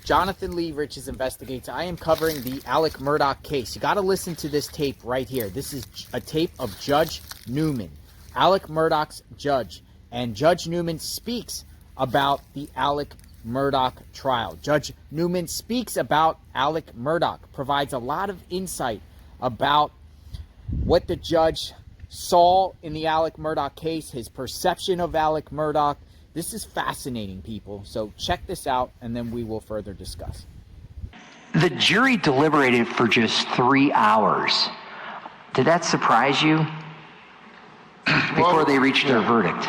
Jonathan Lee Rich's Investigates. I am covering the Alec Murdaugh case. You got to listen to this tape right here. This is a tape of Judge Newman, Alec Murdaugh's judge. And Judge Newman speaks about the Alec Murdaugh trial. Judge Newman speaks about Alec Murdaugh, provides a lot of insight about what the judge saw in the Alec Murdaugh case, his perception of Alec Murdaugh. This is fascinating, people. So check this out, and then we will further discuss. The jury deliberated for just 3 hours. Did that surprise you before they reached their verdict?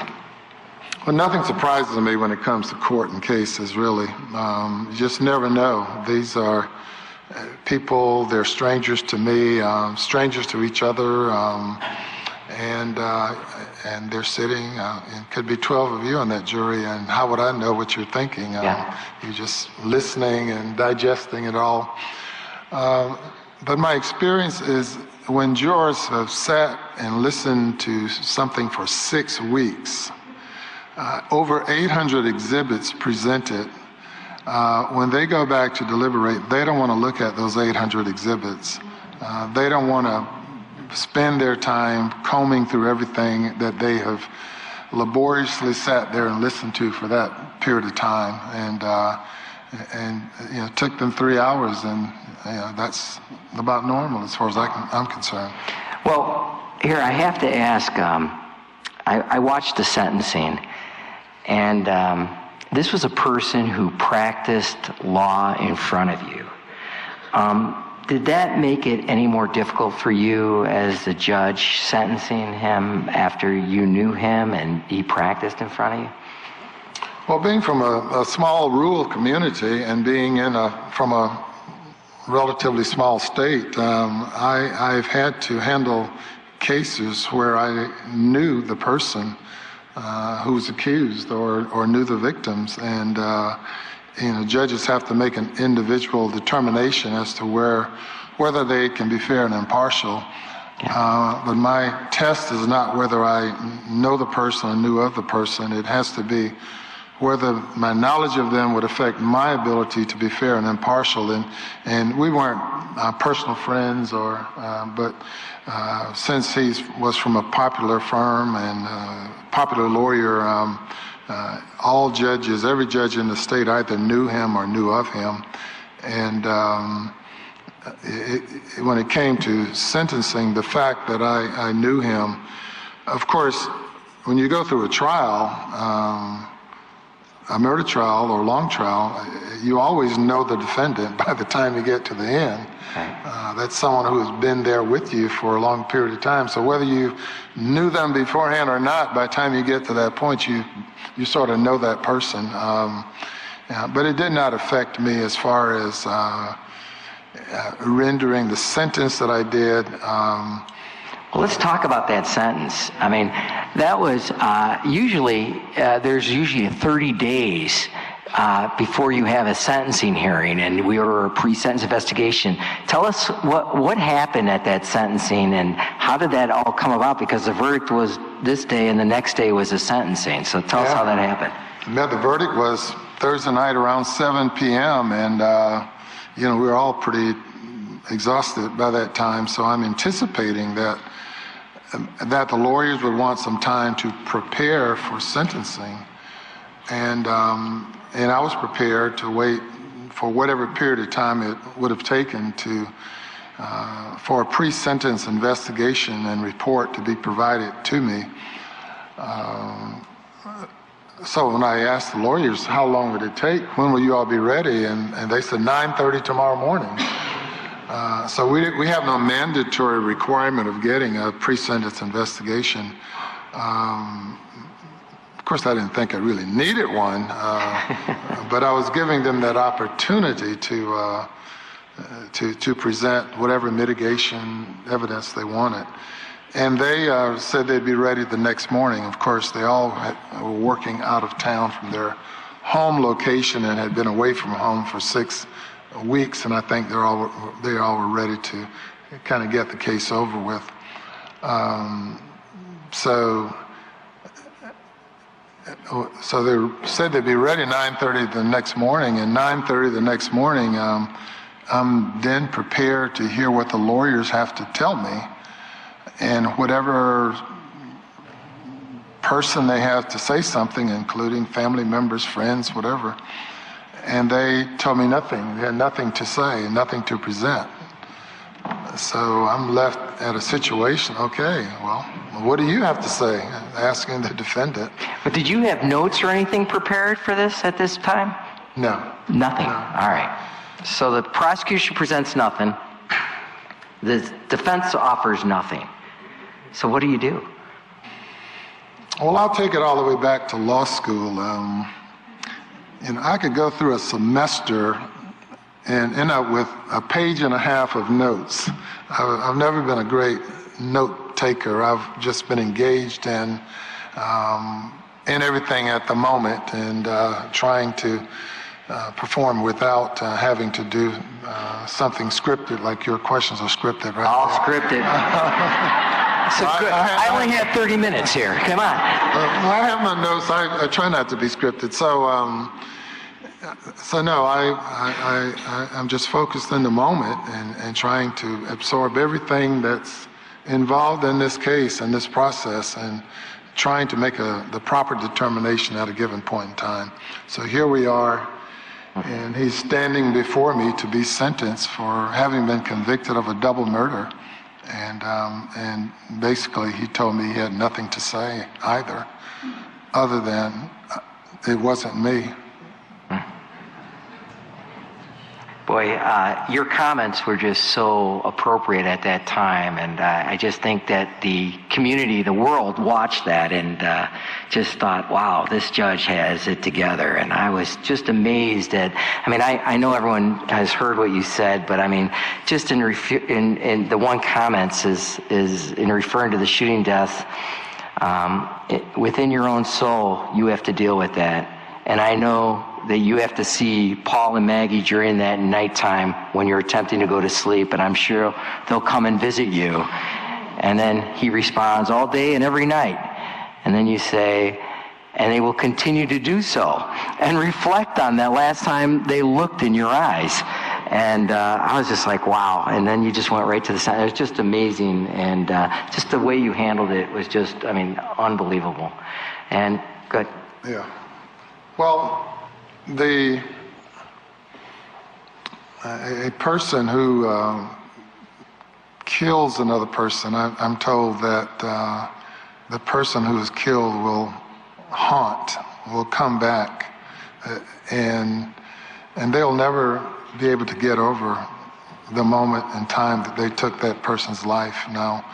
Well, nothing surprises me when it comes to court and cases, really. You just never know. These are people, they're strangers to me, strangers to each other, and they're sitting, it could be 12 of you on that jury, and how would I know what you're thinking? You're just listening and digesting it all. But my experience is when jurors have sat and listened to something for 6 weeks, over 800 exhibits presented, when they go back to deliberate, they don't want to look at those 800 exhibits. They don't want to spend their time combing through everything that they have laboriously sat there and listened to for that period of time, and it took them 3 hours, and that's about normal as far as I'm concerned. Well, here I have to ask. I watched the sentencing, and this was a person who practiced law in front of you. Did that make it any more difficult for you as the judge sentencing him after you knew him and he practiced in front of you? Well, being from a small rural community and being from a relatively small state, I've had to handle cases where I knew the person who was accused or knew the victims, and judges have to make an individual determination as to whether they can be fair and impartial. But my test is not whether I know the person or knew of the person. It has to be whether my knowledge of them would affect my ability to be fair and impartial. And we weren't personal friends, but since he was from a popular firm and popular lawyer, all judges, every judge in the state either knew him or knew of him. And when it came to sentencing, the fact that I knew him, of course, when you go through a trial, a murder trial or long trial, you always know the defendant by the time you get to the end. That's someone who has been there with you for a long period of time. So whether you knew them beforehand or not, by the time you get to that point, you sort of know that person. But it did not affect me as far as rendering the sentence that I did. Well, let's talk about that sentence. I mean, that was there's usually 30 days before you have a sentencing hearing, and we order a pre-sentence investigation. Tell us what happened at that sentencing, and how did that all come about? Because the verdict was this day, and the next day was the sentencing. So tell us how that happened. The verdict was Thursday night around 7 p.m., and we were all pretty exhausted by that time. So I'm anticipating that the lawyers would want some time to prepare for sentencing, and I was prepared to wait for whatever period of time it would have taken for a pre-sentence investigation and report to be provided to me. So when I asked the lawyers, how long would it take? When will you all be ready? And they said 9:30 tomorrow morning. So we have no mandatory requirement of getting a pre-sentence investigation. Of course, I didn't think I really needed one, but I was giving them that opportunity to present whatever mitigation evidence they wanted. And they said they'd be ready the next morning. Of course, they all were working out of town from their home location and had been away from home for 6 weeks, and I think they all were ready to kind of get the case over with. So So they said they'd be ready 9:30 the next morning, and 9:30 the next morning, I'm then prepared to hear what the lawyers have to tell me, and whatever person they have to say something, including family members, friends, whatever. And they told me nothing. They had nothing to say, nothing to present. So I'm left at a situation, okay, well, what do you have to say? Asking the defendant. But did you have notes or anything prepared for this at this time? No. Nothing. No. All right. So the prosecution presents nothing. The defense offers nothing. So what do you do? Well, I'll take it all the way back to law school. I could go through a semester and end up with a page and a half of notes. I've never been a great note taker. I've just been engaged in everything at the moment and trying to perform without having to do something scripted, like your questions are scripted, right? All scripted. So good. I only have 30 minutes here. Come on. I have my notes. I try not to be scripted. So no, I'm just focused in the moment and trying to absorb everything that's involved in this case and this process, and trying to make the proper determination at a given point in time. So here we are, and he's standing before me to be sentenced for having been convicted of a double murder. And basically he told me he had nothing to say either, other than it wasn't me. Boy, your comments were just so appropriate at that time, and I just think that the community, the world, watched that and just thought, wow, this judge has it together. And I was just amazed at, I know everyone has heard what you said, but just in the one comments is in referring to the shooting death, within your own soul, you have to deal with that. And I know that you have to see Paul and Maggie during that nighttime when you're attempting to go to sleep, and I'm sure they'll come and visit you. And then he responds all day and every night. And then you say, and they will continue to do so. And reflect on that last time they looked in your eyes. And I was just like, wow. And then you just went right to the side. It was just amazing. And just the way you handled it was just, unbelievable. And good. Yeah. Well, a person who kills another person, I'm told that the person who is killed will come back, and they'll never be able to get over the moment in time that they took that person's life. Now,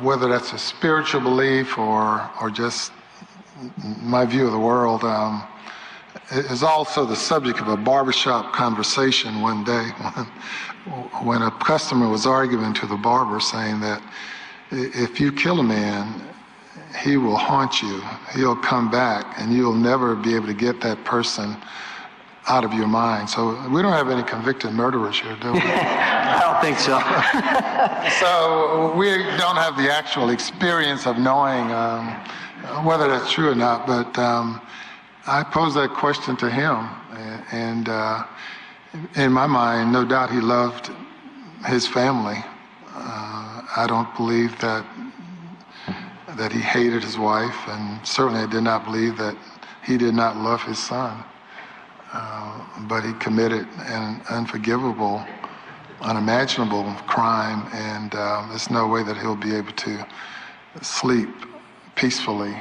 whether that's a spiritual belief or just my view of the world, is also the subject of a barbershop conversation one day when a customer was arguing to the barber, saying that if you kill a man, he will haunt you. He'll come back, and you'll never be able to get that person out of your mind. So we don't have any convicted murderers here, do we? I don't think so. So we don't have the actual experience of knowing whether that's true or not, but I posed that question to him, and in my mind, no doubt he loved his family. I don't believe that he hated his wife, and certainly I did not believe that he did not love his son. But he committed an unforgivable, unimaginable crime, and there's no way that he'll be able to sleep peacefully,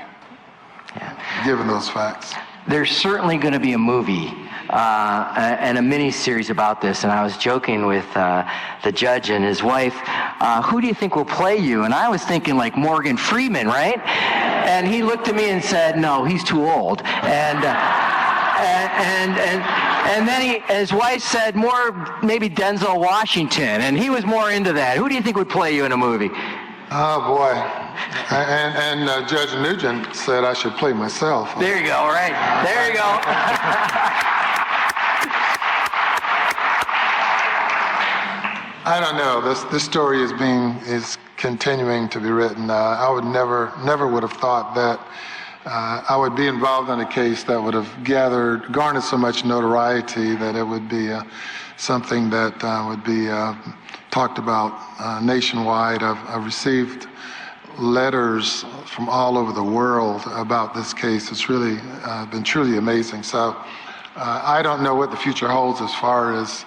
given those facts. There's certainly going to be a movie and a mini-series about this, and I was joking with the judge and his wife, who do you think will play you? And I was thinking like Morgan Freeman, right? And he looked at me and said, no, he's too old. And then his wife said more maybe Denzel Washington, and he was more into that. Who do you think would play you in a movie? Oh, boy. And Judge Nugent said I should play myself. There you go, right. There you go. I don't know. This story is continuing to be written. I would never would have thought that I would be involved in a case that would have garnered so much notoriety that it would be something that would be talked about nationwide. I've received letters from all over the world about this case. It's really been truly amazing. So I don't know what the future holds as far as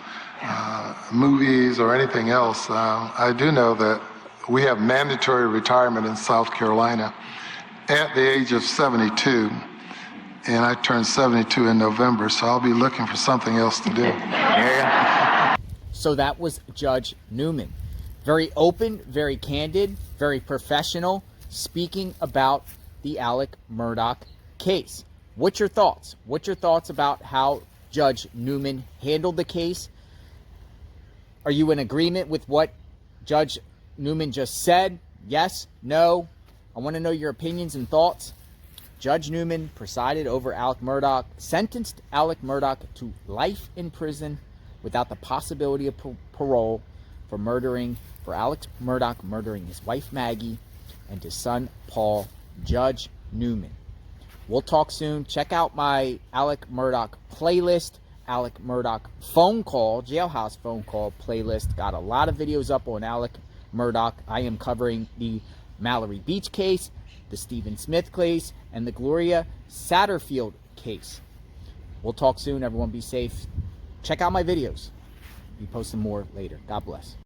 movies or anything else. I do know that we have mandatory retirement in South Carolina at the age of 72, and I turned 72 in November, so I'll be looking for something else to do. So that was Judge Newman. Very open, very candid, very professional, speaking about the Alec Murdaugh case. What's your thoughts? What's your thoughts about how Judge Newman handled the case? Are you in agreement with what Judge Newman just said? Yes? No? I want to know your opinions and thoughts. Judge Newman presided over Alec Murdaugh, sentenced Alec Murdaugh to life in prison without the possibility of parole for Alec Murdaugh murdering his wife Maggie and his son Paul. Judge Newman. We'll talk soon. Check out my Alec Murdaugh playlist, Alec Murdaugh phone call, jailhouse phone call playlist. Got a lot of videos up on Alec Murdaugh. I am covering the Mallory Beach case, the Stephen Smith case, and the Gloria Satterfield case. We'll talk soon. Everyone be safe. Check out my videos. Be posting more later. God bless.